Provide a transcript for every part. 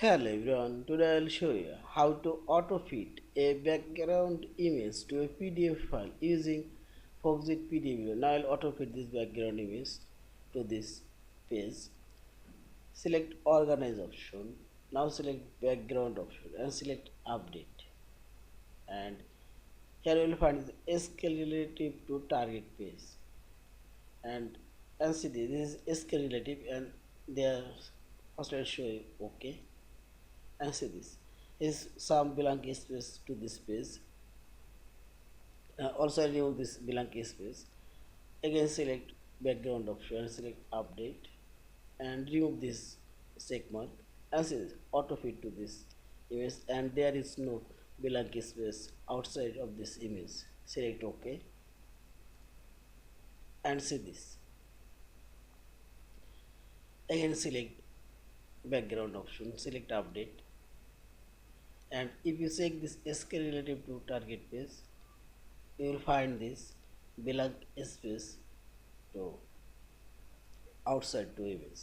Hello everyone, today I'll show you how to auto-fit a background image to a PDF file using Foxit PDF Editor. Now I'll auto-fit this background image to this page. Select Organize option. Now select Background option and select Update. And here you will find the scale relative to target page. And see this is scale relative and there first I'll show you OK. And see this is some blank space to this page. Also remove this blank space. Again select background option and select update and remove this check mark and see this auto fit to this image and there is no blank space outside of this image. Select OK and see this. Again select background option, select update, and if you check this scale relative to target page, you will find this blank space to outside to image.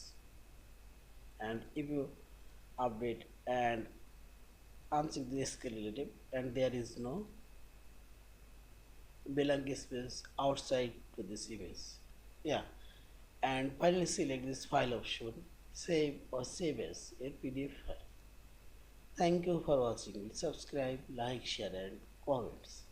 And if you update and uncheck the scale relative and there is no blank space outside to this image. Yeah, and finally select this file option, save or save as a PDF file. Thank you for watching. Subscribe, like, share and comments.